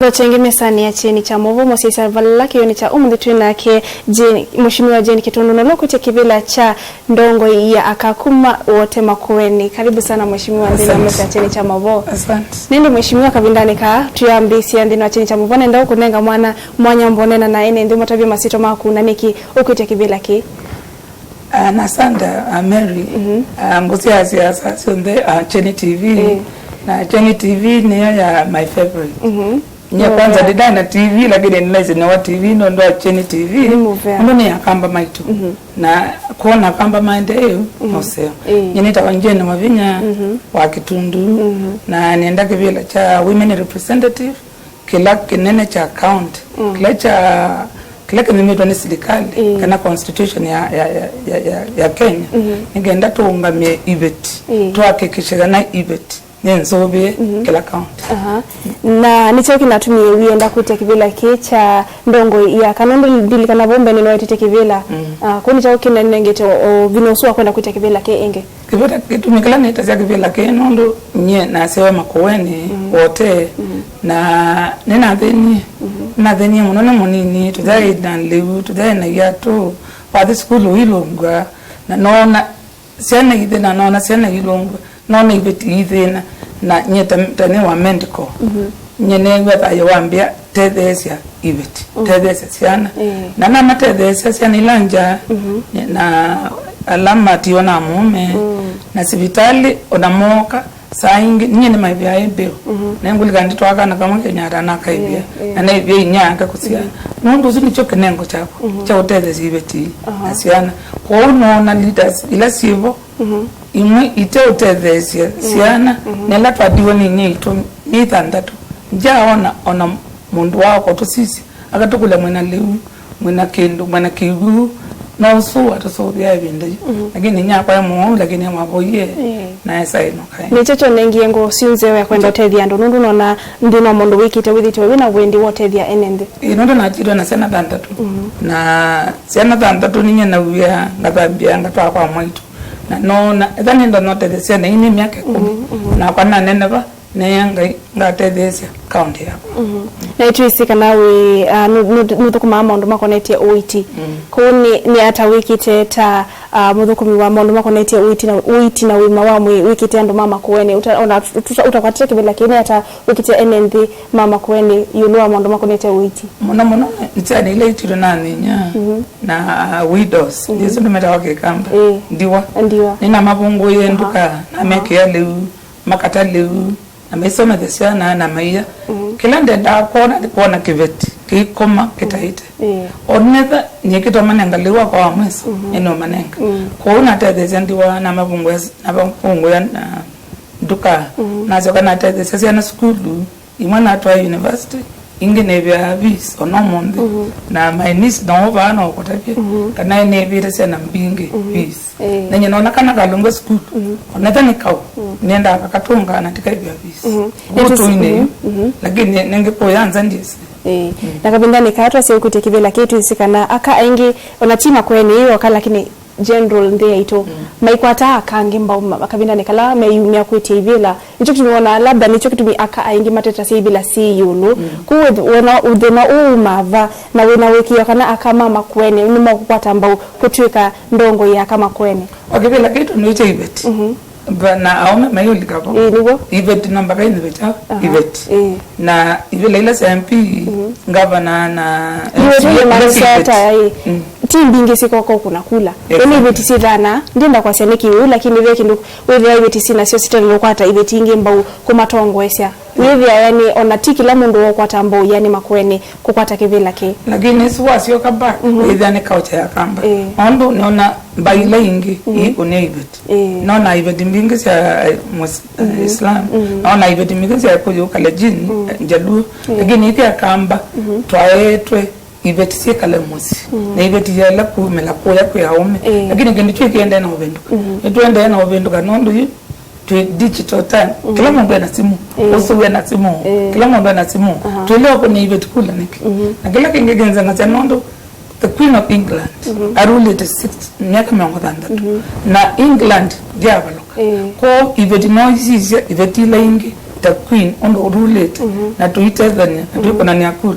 Rochenge mesani ya cheni cha movo mosisa valaki yoni cha umuditu nake Jane mheshimiwa Jane Kitundu na lokutia kibila cha ndongo ya akakuma wote Makueni. Karibu sana mheshimiwa ndani ya mesa ya cheni cha movo. Asante. Nindi mheshimiwa kabindani ka tuyambisi ndani ya cheni cha movo nenda huko nenga mwanya mbonena na ene ndio matabi masito maku na niki ukutia kibila ki. Nasanda Mary ngozi ya siasa sonde Cheni TV. Na Cheni TV ni ya my favorite. Nya kwanza dida na TV lakini nileze na wa TV ndo Cheni TV. Ndo ni akamba maitu. Na kuona kamba maendeleo moseo. Nyenita wanje na mavinya wa Kitundu na nienda kivile cha women representative kila kinene cha account. Kila kimemetwa ni serikali kana constitution ya Kenya. Ningeenda tuungamie ibet. Tuhakikisha na ibet. Nyenzobe kila account. Na nicho kinatumie wienda kutia kivila kicha ndongo ya kanondo ndili kana bombe ni noite kivila. Kuni cha ukina nengete vinosua kwenda kutia kivila ke enge. Kivila kitumikala ni tazia kivila ke nondo nye na sewa Makueni wote na nena dheni na dheni munone munini tudai dan lewu tudai na yato wa school wilongwa na nona siana ide na nona siana wilongwa nona ibeti ide na nyeta tane wa medical nyene weta yawambia tethesia ibeti tethesia siana na mama tethesia siana ilanja na alama tiona mume na sibitali onamoka saingi nyene maibia ebeo nenguli kandi twaka na kama Kenyata na kaibia na naibia inyanga kusia nundu zini choke nengo chako cha uteze zibeti asiana kwa unaona leaders ila sivo imwe ite uteze siana nela twadiwe ni nyito mitandatu jaona ona mundu wako to sisi akatukula mwena lewu mwena kendo mwena kigu na usu atasobia ebinde lakini nyakwa ya muo lakini mwaboye na esa ino kai ni chocho nengie ngo sinzewe kwenda tethia ndo nundu nona ndino mundu wikite withite wina wendi wotethia enende inondo na tiro na sena tandatu na sena tandatu ninye na wia ngathambia ngatwa kwa mwitu na nona ethani ndo note the sena ini miaka 10 na kwa na nene ba neyanga ngatethesia county yako na itwisika nawe nuthukuma maundu makonetie uiti kuni ni ata wikite ta muthukumi wa maundu makonetie uiti na wima wa wikite andu mama Kueni utakwatira kibila kine ata wikite NND mama Kueni yunua maundu makonetie uiti muno nitsani ile itiro na ninya na widows ndizo ndumeta wake kamba ndiwa nina mabungu yenduka na meke ya lewu makata lewu na mesoma desiana na maiya kila ndenda kuona kiveti kikoma kitaite onetha nyekito manenga lewa kwa mwezi eno manenga kuona tedesi ndiwa na mabungu ya duka nazo kana tedesi na skulu imana atwa university ingene bya bis onomonde na my niece no bana okotapye kana nebire sena mbinge bis nenye naona kana kalunga school onatha nikau nenda akakatunga na tikabya bis utuine lakini nenge poyanza ndisi na kabindani katwa sio kutekivela kitu isikana aka aingi onatima Kueni wakala lakini general ndiye ito maikwata akangimba akabindani kala mayumya kwitia ibila nicho tunaona labda nicho kitu aka aingi mateta si ibila si yulu kuwe wona udena umava na wena wiki yakana aka mama Kueni nimo kukwata mbao kutwika ndongo ya kama Kueni okibila kitu nicho ibeti bana aome mayuli kapo ibeti namba kaini beta ibeti na ibila ila MP governor na timbingi siko kuna kula ene ibeti sidana ndinda kwa seneki lakini veki ndo wewe ibeti sina sio sitani kwata ibeti inge mbau kumatongo esya wewe yani onatiki la mundu wokwata mbau yani Makueni kukwata kivila ke lakini sio kamba idhane kaucha ya kamba ondo naona baila ingi one ibeti naona ibeti mbingi ya Islam naona ibeti mbingi ya kuyo kalejini jalu lakini ikia kamba twaetwe ibeti si kale musi na ibeti ya la kumela koya kwa home lakini ngende kienda na ubenduka etwende na ubenduka nondo tu digital time kila mundu ana simu usuwe na simu kila mundu ana simu tuleo kwenye ibeti kula niki na kila kingegenza na nondo the Queen of England aruled 6 miaka 100 na England diabaloka ko ibeti no sisi ibeti la ingi ta queen ondo rulete na tuitethania tuko na niakula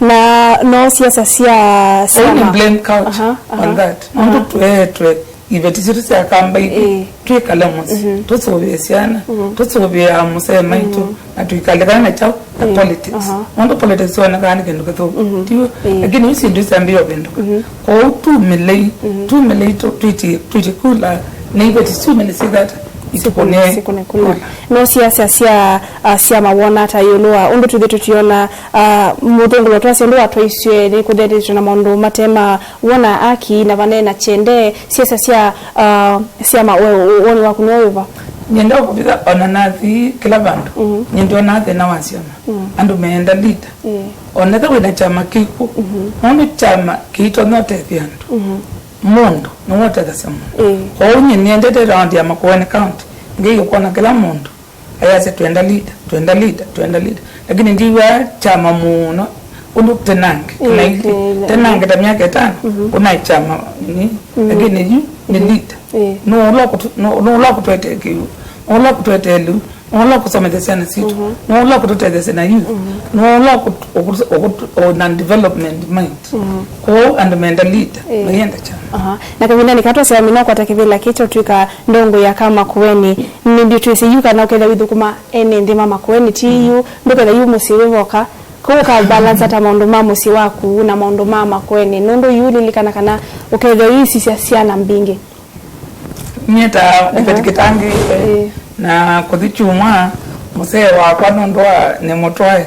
na no siasa sia only blame culture on that ondo tuetwe ivetisirusi akamba iki tuikalemos tusobesiana tusobea musema itu na tuikalekana chao politics ondo politics wana kana kendo kato tiyo lakini usindu sambio bendo ko tu melei tuiti kula neighbor tu melesigat sikune kula no siasa sia mawona ata yoloa ondo tuona mutongo lotwa sendo atwaiswe ni kudede tuna mondo matema wona aki na vanena chende siasa sia woni wa kunyoiva nyendo kubisa onanathi kila bandu nyendo nathi na wasiama andu meenda leader onetha wina chama kiku ondo chama kito note vyandu mundu nuwote kasema ko nyendete round ya Makueni County ngiyo kona kila mundu ayase twenda leader lakini ndiwa chama muno undu tenange ta miaka 5 kuna chama ni lakini yu ni leader no lo kutwete kiu no lo kutwete lu no lo kusomethesana situ no lo kututethesana yu no lo non development mind ko and mental leader mayenda chama na kabila nikatwa sema mina kwa takivila kicho tuika ndongo ya kama Makueni nindi tuisiyuka na ukenda withukuma ene ndima Makueni tiyu ndokenda yu musiwevoka kwa balance ata maondo mamusi waku na maondo Makueni nondo yuli likana kana ukenda yu siasa na mbinge nyeta nipetikitangi na kuthichuma musee wa kwa nondwa ni motwae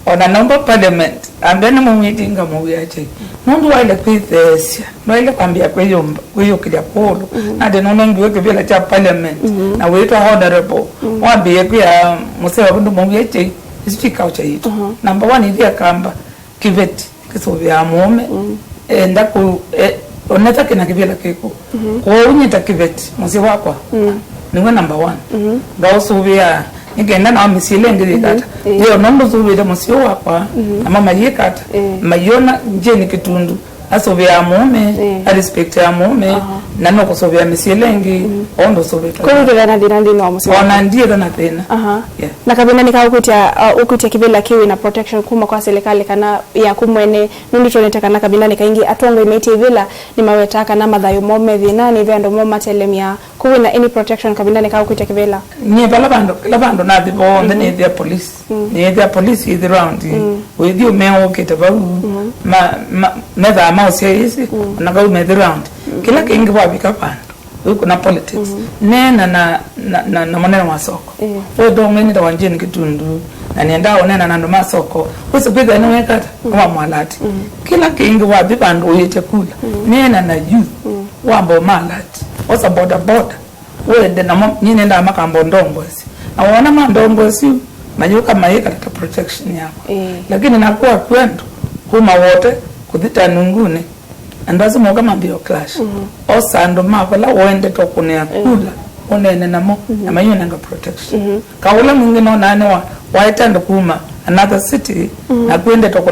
ona number parliament ambene mu meeting mu yache mundu wale kwithesya wale kwambia kweyo kile polo na de nono ngiwe kibela cha parliament na wetu honorable wambie kwa musee wa kundu mu yache speak out yitu number 1 ile kamba kiveti kisobya mume enda ku oneta kina kibela kiko ko unyita kiveti musee wakwa niwe number 1 ngausobya ngenda na misile ngirikata yo nombo zubira musio wakwa na mama yekata mayona nje ni kitundu asobya mume a respect ya mume na no kusobya misile ngi ondo sobeta ko ndo na dinandi no musio ona ndiye na tena na kabina ukutia kibela kiwi na protection kuma kwa serikali kana ya kumwene nundi tonetaka na kabina nikaingi atongo imeti vila ni mawetaka na madhayo mome vinani vendo moma telemia kuwe na any protection kabina nikakutia kibela nye labando na dibo ndene the police ni the police is around with you men okete ba ma osiyesi na ga me around kila kingi ba bikapanda kuna politics nena na maneno masoko wewe ngeni da wanjeni kitundu na nienda onena na ndo masoko usipige na wekata kama mwalati kila kingi wa bibandu uyete kula nena na youth wambo malati osa boda wewe na nyine nda makambo ndongozi na wana mandongozi majuka mayeka ta protection yako lakini nakuwa kwendo kuma wote kuthita nungune andazi moga mambio clash osa ndo makola wende to kunia kula onene namo na mayona nga protection kaula mwingine nane wa itanda kuma another city na kwende to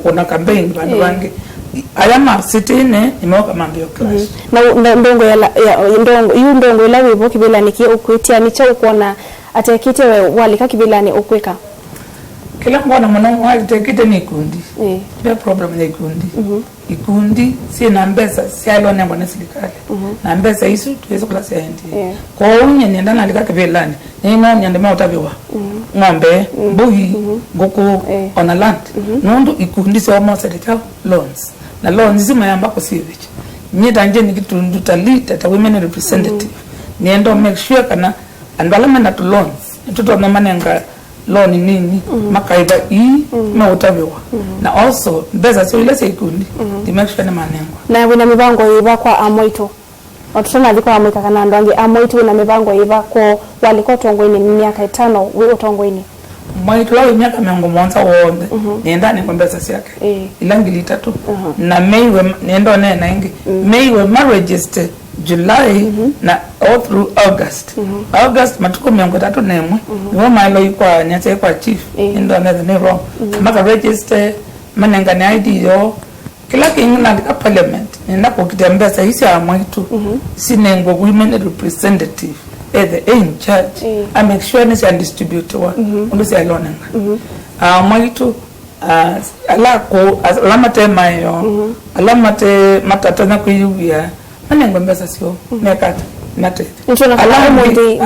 kuna campaign bandu bangi ayama city ne imoka mambio clash na ndongo ya ndongo la wibo kibela niki ukwitia ni cha ukona atakite wali kakibela ni ukweka kila mwana mwana wakitekite ni kundi ya problem ni kundi ikundi si na mbesa si alone mbona serikali na mbesa isu tuweza kula senti kwa unye nenda na lika kibelani ni no nyande ma utabiwa ngombe buhi ngoko on land nondo ikundi so mo serikali loans na loans zima yamba ko sivichi nyita nje ni kitundu talita ta women representative niendo make sure kana andala mana to loans tuto na manenga loan nini makaiba na utabiwa na also mbeza so ile sekundi di make sure na manengo na wina mibango iba kwa amoito otuna liko amoika kana ndonge amoito na mibango iba kwa waliko tongweni miaka 5 wewe tongweni mwaito lao miaka miongo mwanza wonde nienda ni mbeza siake ilangi 3 na meiwe niendo na ingi meiwe marriages July na all through August matuko miongo 3 nemwe niwo malo ikwa nyate kwa chief ndo na the wrong maka register manenga ni ID yo kila kingi na parliament nenda kukitembeza hisi amwitu sinengo women representative the in charge I make sure ni distribute wa ndo si alone mwaitu alamate mayo alamate matata na kuyubia manengo mbesa sio mekata mate nchona kala mundi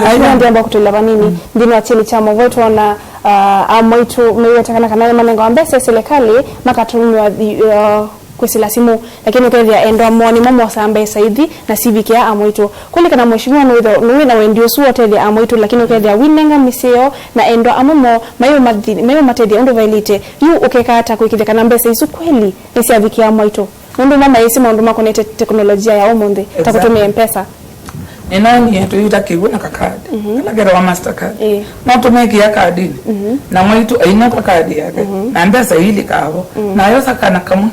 amba kutulaba nini ndino achili chamo voto na amwaitu mewetakana kana manengo ambese serikali makatumwa kusila simu lakini ukethia endo mwoni momo sambe saidi na civikia amwito kuli kana mheshimiwa no na wendio su otethia amwito lakini ukethia winenga miseo na endo amomo mayo matethia ndo vailite yu ukekata kuikithia kana mbesa isu kweli ni civikia amwito ndo mama yesi maundu makonete teknolojia ya omonde takutumia mpesa Ninaoni yetu yuta kiguna kakadi kalagera wa Mastercard na tumeki ya kadi na mwitu aina kwa kadi yake na mbesa hili kawo na yosa kana kama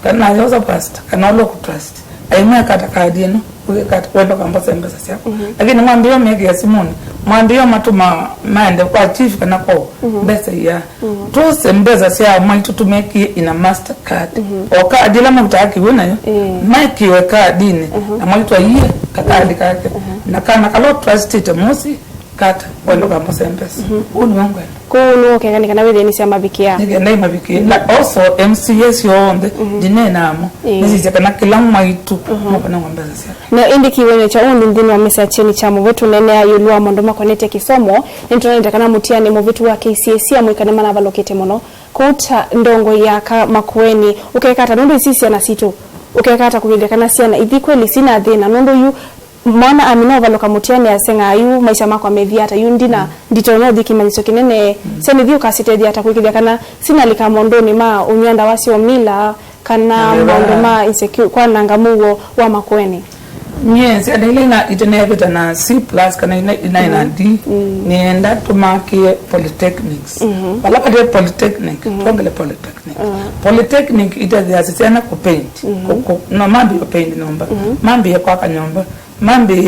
kana yosa pasta kana lo trust aina kata kadi no ukata kwenda kwa mbasa mbesa siako lakini mwambie meki ya simoni mwambie matuma maende kwa chief kana kwa mbesa ya tose mbesa sia mwitu tumeki ina Mastercard oka adila mutaki wona yo meki we kadi ni na mwitu aye kakadi kake na kana kalo trust it mosi kata kwenda kwa mbasa mbesa uni wangu kuno kengani kana wede ni sema bikia nigenda mabikia like also MCS yonde dinenamo nizije kana kila mwitu mukana mbesa sia na indiki wenye cha undi ndini wa mesa cheni cha muvitu nene ya yulua mondoma konete kisomo nitona kana mutiani muvitu wa KCSE amwikane mana valokete mono kuta ndongo ya makueni ukekata nundu isisi ana sito ukekata kuhile kana siana ithi kweli sina dhina nundu yu mwana amino valoka mutiani asenga ayu maisha mako amedhiata yu ndina nditono dhiki maniso kinene seni dhiu kasite dhiata kuhile kana sina lika mondoni ma unyanda wasio mila kana mondoma insecure kwa nangamuo wa makueni yes adile na iteneveta na C+ kana ina D nienda tumakie polytechnics balaka de polytechnic tongele polytechnic polytechnic itaziasisiana ku paint no mambi yo paint nomba mambi ya kwa kanyomba mambi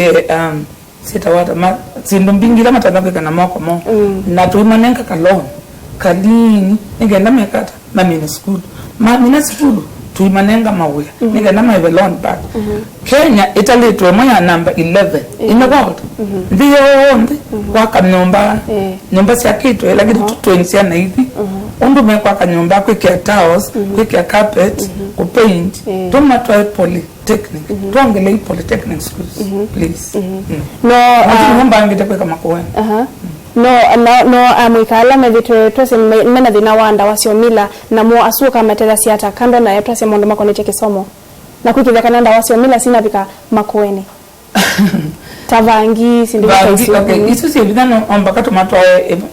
sitawata sindumbingira matanabe kana moko mo na tuimanenka kalon kalini ngenda mekata mami school mami na school tuimanenga mawuya nigenda my loan back Kenya Italy to moya number 11 in the world ndiyo ndi kwa kanyomba nyumba sia kitu lakini tutuensia na hivi ondo mekwa kanyomba kwa tiles kwa carpet ku paint tuma try polytechnic tuongele polytechnic schools please no nyumba ngite kwa kama kwa no amwikala medito tose mena dina wanda wasio mila na mo asuka matela siata kando na yatose mondo makonete kisomo na kukithia kananda wasio mila sina bika makoeni tavangi sindika okay isu si bidano ambaka tomato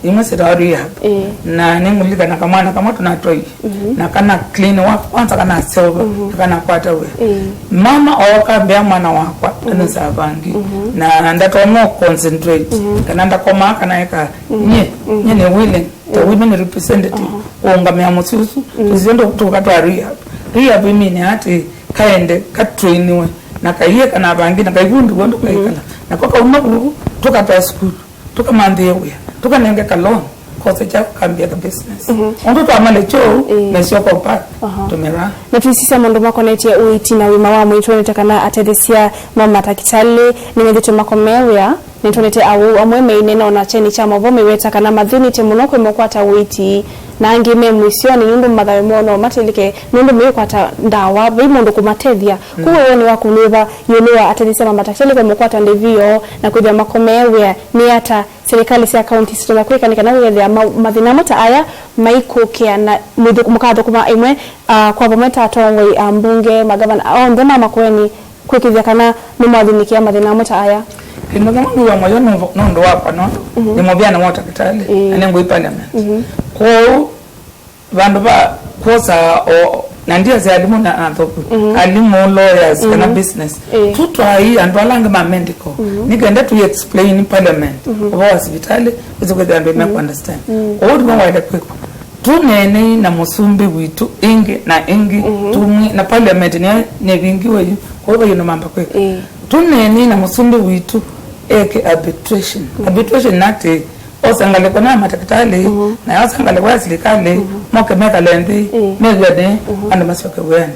imesera rehab na nemulika na kamwana kama tunatoi na kana clean work kwanza kana silver kana kwata we mama oka mbea mwana wakwa anza vangi na ndato mo concentrate kana ndakoma kana eka nye ne willing the women representative ongamea mususu tuzindo kutoka to rehab mimi ati kaende katrainiwe na kaiye kana bangi na kaivundi gondo kaikala na kwa unaku toka ta school toka mandhewe toka nenge kalon kosa cha kambia the business ondo to amale cho na sio kwa pa tumera na tuisisa mondo makonete uiti na wima wa mwito netakana atedesia mama takitale nimedito makomewea nitonete au amweme inena ona cheni cha mavome weta kana madhini temunoko mokwata uiti na ngime mwisioni nyundu mathawe mono matelike nyundu mwe kwata ndawa bimondo kumatethia kuwe ni wakuliva yelewa atadisema matakele mokwata ndevio na kuja makomewe ni hata serikali sia county sitona kweka nikana wethe mathina mata aya maiko kia na mukatho kuma imwe kwa bometa atongwe ambunge magavana on ndema makweni kwekithia kana ni mathinikia mathina mata aya kino kama ngwa moyo ndo wapa no ni mobiana mota kitale anengo parliament ko vandu ba kosa o nandia za alimu na anthopu alimu lawyers kana business tutwai andwalanga ma medical nigenda to explain in parliament about hospital uzokwenda and make understand old no wide quick tunene na musumbi witu ingi na ingi tumwe na parliament ne vingiwe ko ba yino mamba quick tunene na musumbi witu eke arbitration nati osangale kona matakitali na osangale kwa serikali moke meka lendi megade anda masoke weni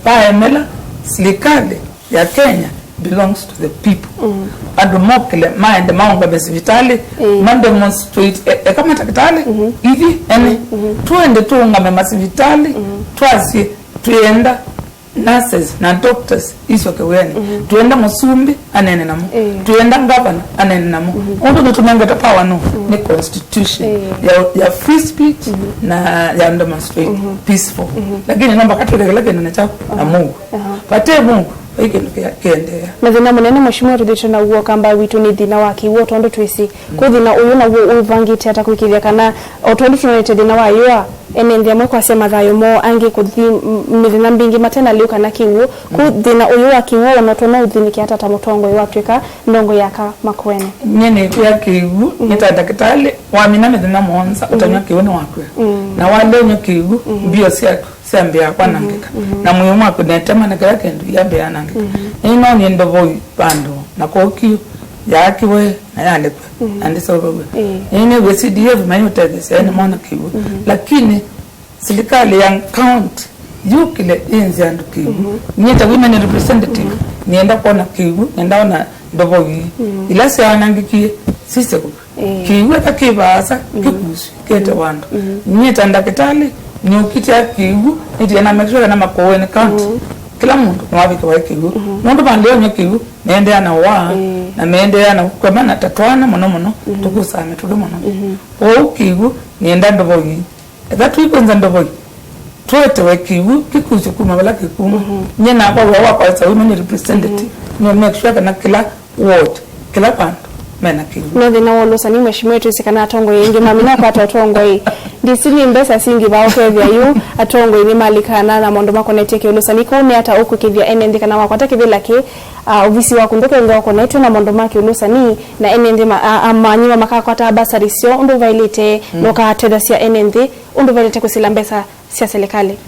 pa emela serikali ya Kenya belongs to the people. Ando mokile maende maunga besivitali demonstrate kama takitali hivi ene tuende tuungame masivitali twasi tuenda nurses na doctors iso kewene tuenda musumbi anene namo tuenda governor anene namo ondo tutumengeta power no ni constitution ya free speech na ya demonstrate peaceful lakini namba katulegeleke na chako na Mungu pate Mungu ikindukiendea na thina munene mheshimiwa tudito na uo kamba witu ni thina wa kiwo tondo twisi ko thina uyu na uo uvangite ata kwikithia kana otondo tunete thina wa yua ene ndia mwe kwa sema thayo mo angi kuthi mithina mbingi matena liuka na kiwo ko thina uyu wa kiwo na tono uthini hata ta mutongo wa twika ndongo yaka makwene nyene kwa kiwo nitadakitali wa mina mithina monza utanywa kiwo ni wakwe na wale nyo kiwo bio siako sambia kwa nangika na muyo mwako netema na kila kendu yambia nangika ino ni ndovoi pando na koki yakiwe na yalekwe andisa wewe ine we CDF manyo tagese ene mwana kiwu lakini serikali ya county yukile inzi andu kiwu nyeta women representative nienda kuona kiwu nenda ona ndovoi ila sia nangikie sisi kiwu takibasa kikusi kete wandu nyeta ndakitali ni ukitia kiwu nitiana mekishoka na makoweni county kila mundu mwabike wa kiwu mundu bandeo nye kiwu neende ana wa na meende ana kwa maana tatwana mono tukusame tudo mono o kiwu nienda ndovoi that we kwanza ndovoi tuete wa kiwu kikuzi kuma bala kikuma nyena kwa wa sa women representative ni mekishoka na kila ward kila pandu mena kiwu no thina wolo sani mheshimiwa tusikana atongo yengi mamina kwa atongo hii ndisini mbesa singi bao kevya yu atongo ini malikana na mondo mako neteke ulo sani ko ne ata uku kevya enende kana wako atake vile ke ofisi wako ndoke ngoko netu na mondo mako ulo sani na enende amanyiwa makako ata basari sio ndo vailite noka ateda sia enende ndo vailite kusila mbesa sia serikali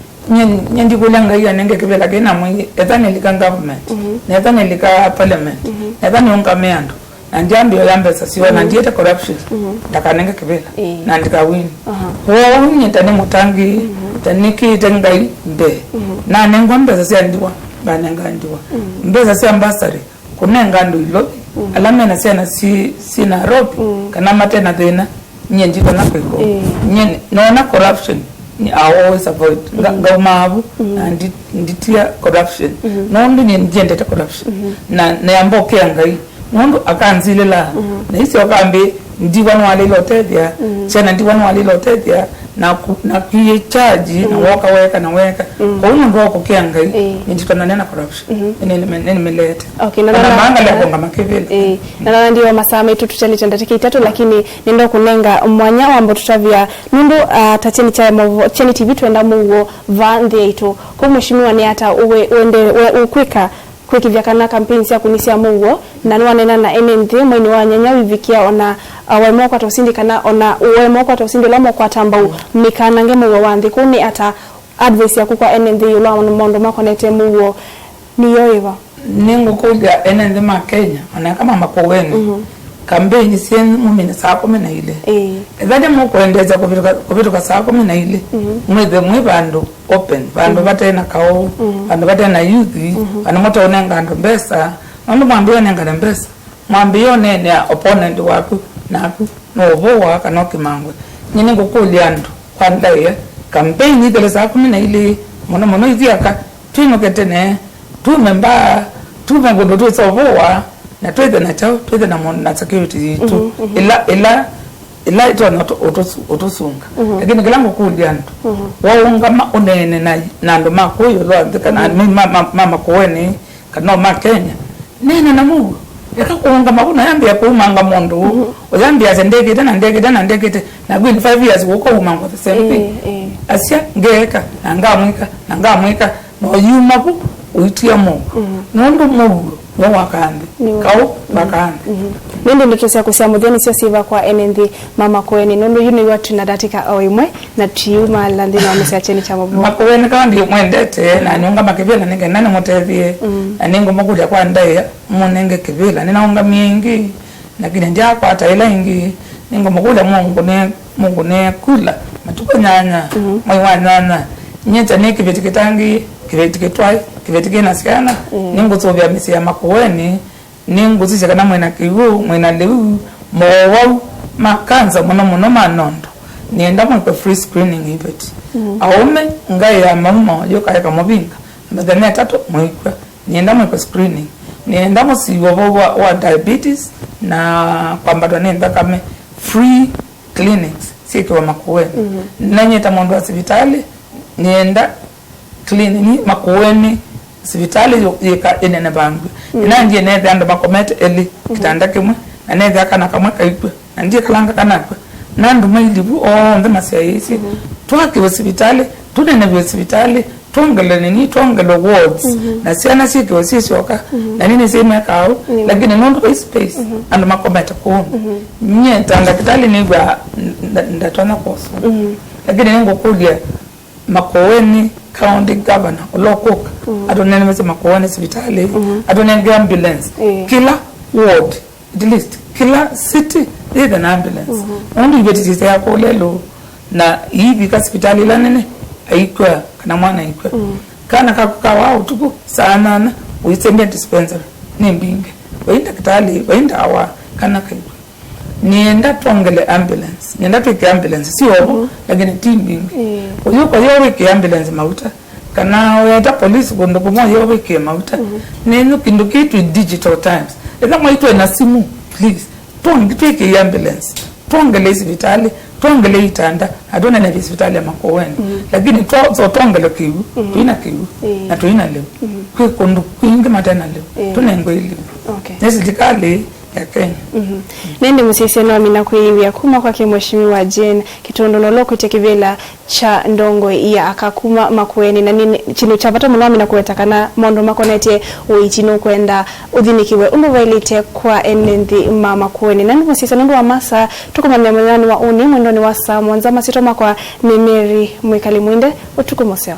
nyendi kulanga ya nenge kevela ke na mwenye ethane lika government na ethane lika parliament ethane unga meando anjambi yambesa siwa na ndieta corruption takanenge kibela na ndika win ho nyetane mutangi taniki tengai mbe na nengombe sasa ndiwa banenga ndiwa mbeza si ambassador kunenga ndo alame na sana si Nairobi kana matena tena nyendi kana kweko nyen naona corruption ni always avoid ngaumabu and nditia corruption no ndi njende ta corruption na yamboke angai mundu akanzilela na isi wakambe ndiwa nwalilo tethia chena ndiwa nwalilo tethia na kiye charge na waka weka na weka kwa mundu wako kiangai nditona nena corruption nene melete okay na manga la konga makevele na ndio masama yetu tutali tandike itatu lakini nendo kunenga mwanya wambo tutavia nundu tacheni cha cheni TV tuenda mugo vande ito kwa mheshimiwa ni hata uende ukwika kwikivya kana campaigns ya kunisia mugo na nwanena na NND mwini wa nyanya wivikia ona wemo kwa tosindi kana ona wemo kwa tosindi lamo kwa tambau mikana ngemo wandi kuni ata advice ya kwa NND yulo mondo makonete mugo ni yoiva ningo kuja NND ma Kenya ona kama makoweni campaign sien mumene saa 12 evade mo kuendeza kupituka saa 12 mweze mwibando open bando batena kao bando batena youth bando moto onenga ndo mbesa ndo mwambie onenga mbesa mwambie nene opponent wako naku no bowa kanoki mangwe nyine ngokuliando kwanda ye campaign ile saa 12 mono hivi aka twinoketene tumemba tumengodo tusobowa na twede na chao twede na na security tu ila ito na otosunga lakini kilango kuliando waunga ma onene na ndo makoyo lo andikana mama koweni kana ma Kenya nene na Mungu yakakuunga makuna yambi ya kuumanga mondo oyambi azendeke tena ndeke na gwini 5 years uko umanga the same thing asia ngeka nanga mwika no yuma ku uitia Mungu nondo Mungu no wakande kau bakande nende ndotose kusia mutheni sio siva kwa NND mama koeni nondo yuni watu na datika oimwe na tiuma landi na mesa cheni cha mabu makoeni kandi mwendete na nyonga makebela nenge nane motevie na ningo makuja kwa ndaya munenge kebela ninaonga mingi na kile ndia kwa hata ila ingi ningo makuja Mungu ne kula matuko nyanya mwa nyanya nyeta neki betiketangi kibetiketwai kivetike na siana ninguzo vya misi ya makueni ninguzo kana mwena kiwu mwena leu mowa makanza muno manondo nienda mu free screening event aume ngai ya mama yo kaya kama binga madhani tatu mwikwa nienda mu screening nienda mu siwo wa diabetes na kwamba nenda kama free clinics siko makueni nanyeta mondo hospitali nienda clinic makueni hospitali yeka enene bangu nanjye nenda ndo bakomete eli kitanda kimwe na nenda kana kamwe kaikwe ndiye kalanga kanakwe nandu mailibu ndo masayisi twake hospitali tunene hospitali tongele nini tongele wards na siana sike sisi oka na nini sema kao lakini nondo kwa space ando makometa ko nye tanda kitali ni gwa ndatona koso lakini ngo kudia makoweni county governor oloko adonene mse makoweni hospitali adonene ambulance kila ward at least kila city is an ambulance ondi ibetisi ya kolelo na hivi ka hospitali la nene aikwa kana mwana aikwa kana kakukawa utuku sana na uisembia dispensary nimbinge waenda kitali waenda awa kana kaikwa nienda tongele ambulance nienda tuke ambulance si obo lakini timbinge uyo kwa yo wiki ambulance mauta kana waenda police gondo kwa yo wiki mauta neno kindu kitu digital times eza mwaitwe na simu please tuke ambulance tongele hospitali tongele itanda adona na hospitali ya makoweni lakini tongele kiwu tuina kiwu na tuina leo kwa kundu kuinga matana leo tunengo ile nesidikali ya Kenya nende musiseno amina kuiwia kuma kwa mheshimiwa Jane Kitondo loko tekivela cha ndongo ya akakuma makueni na nini chino chapata mulami na kuetakana mondo makonete uitino kwenda udhinikiwe umbailite kwa enendi mama kueni nani musiseno ndo amasa tukumamia mwani wa uni mwendoni wa saa mwanza masitoma kwa Mary Mwikali Mwinde utukumoseo